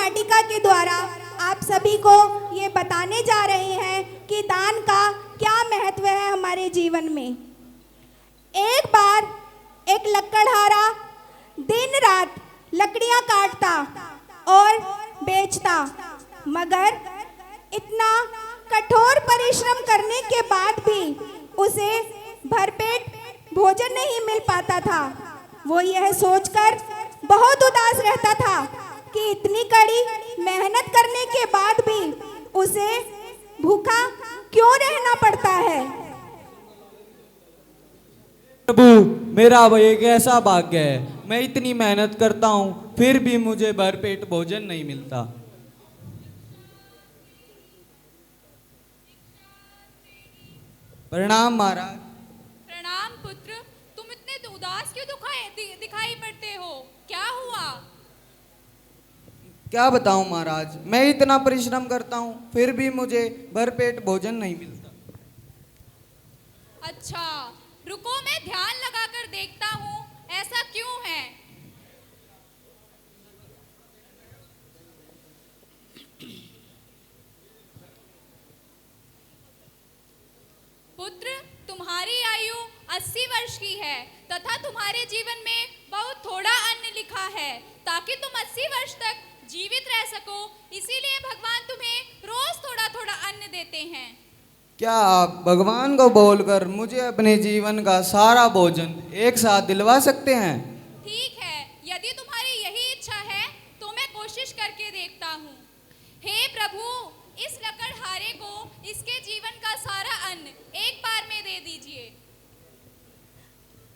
नाटिका के द्वारा आप सभी को ये बताने जा रहे हैं कि दान का क्या महत्व है हमारे जीवन में। एक बार एक लकड़हारा दिन रात लकड़ियां काटता और बेचता, मगर इतना कठोर परिश्रम करने के बाद भी उसे भरपेट भोजन नहीं मिल पाता था। वो यह सोचकर बहुत उदास रहता था कि इतनी कड़ी मेहनत करने के बाद भी उसे भूखा क्यों रहना पड़ता है। प्रभु, मेरा वो एक ऐसा भाग्य है, मैं इतनी मेहनत करता हूँ फिर भी मुझे भरपेट भोजन नहीं मिलता। प्रणाम महाराज। प्रणाम पुत्र, तुम इतने उदास क्यों दिखाई पड़ते हो? क्या हुआ? क्या बताऊं महाराज, मैं इतना परिश्रम करता हूँ फिर भी मुझे भरपेट भोजन नहीं मिलता। अच्छा, रुको मैं ध्यान लगाकर देखता हूँ ऐसा क्यों है। पुत्र, तुम्हारी आयु 80 वर्ष की है तथा तुम्हारे जीवन में बहुत थोड़ा अन्न लिखा है ताकि तुम 80 वर्ष तक जीवित रह सको, इसीलिए भगवान तुम्हें रोज थोड़ा थोड़ा अन्न देते हैं। क्या आप भगवान को बोलकर मुझे अपने जीवन का सारा भोजन एक साथ दिलवा सकते हैं? ठीक है, यदि तुम्हारी यही इच्छा है तो मैं कोशिश करके देखता हूँ। हे प्रभु, इस लकड़हारे को इसके जीवन का सारा अन्न एक बार में दे दीजिए।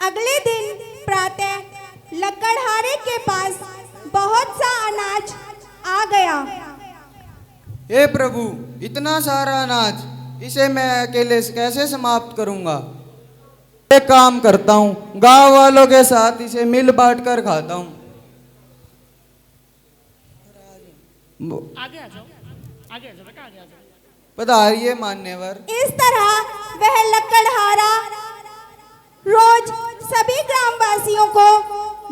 अगले दिन प्रातः लकड़हारे के पास बहुत सा अनाज आ गया। हे प्रभु, इतना सारा अनाज, इसे मैं अकेले से कैसे समाप्त करूंगा? एक काम करता हूँ, गांव वालों के साथ इसे मिल बांट कर खाता हूँ। आगे आ जाओ, आगे आ जाओ बेटा, आगे आ जाओ। पधारिए मान्यवर। इस तरह वह लकड़हारा रोज सभी ग्रामवासियों को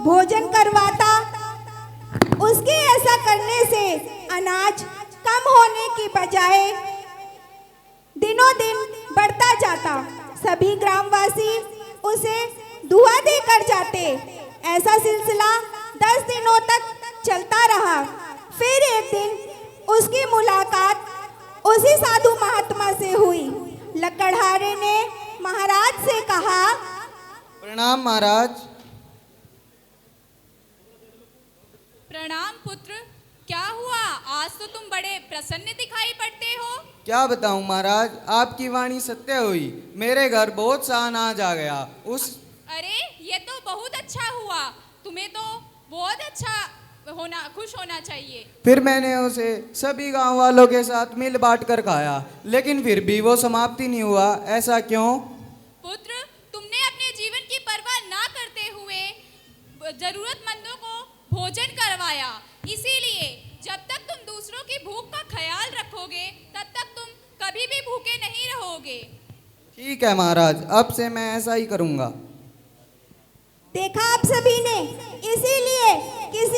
भोजन करवाता। उसके ऐसा करने से अनाज कम होने की बजाय दिनों दिन बढ़ता जाता। सभी ग्रामवासी उसे दुआ देकर जाते। ऐसा सिलसिला 10 दिनों तक चलता रहा। फिर एक दिन उसकी मुलाकात उसी साधु महात्मा से हुई। लकड़हारे ने महाराज से कहा, प्रणाम महाराज। प्रणाम पुत्र, क्या हुआ? आज तो तुम बड़े प्रसन्न दिखाई पड़ते हो। क्या बताऊं महाराज, आपकी वाणी सत्य हुई, मेरे घर बहुत सा अनाज आ गया। अरे ये तो बहुत अच्छा हुआ, तुम्हें तो बहुत अच्छा खुश होना चाहिए। फिर मैंने उसे सभी गांव वालों के साथ मिल बांट कर खाया, लेकिन फिर भी वो समाप्ति नहीं हुआ। ऐसा क्यों? पुत्र, तुमने अपने जीवन की परवाह ना करते हुए जरूरतमंदों को भोजन करवाया, इसीलिए जब तक तुम दूसरों की भूख का ख्याल रखोगे तब तक तुम कभी भी भूखे नहीं रहोगे। ठीक है महाराज, अब से मैं ऐसा ही करूंगा। देखा आप सभी ने, इसीलिए किसी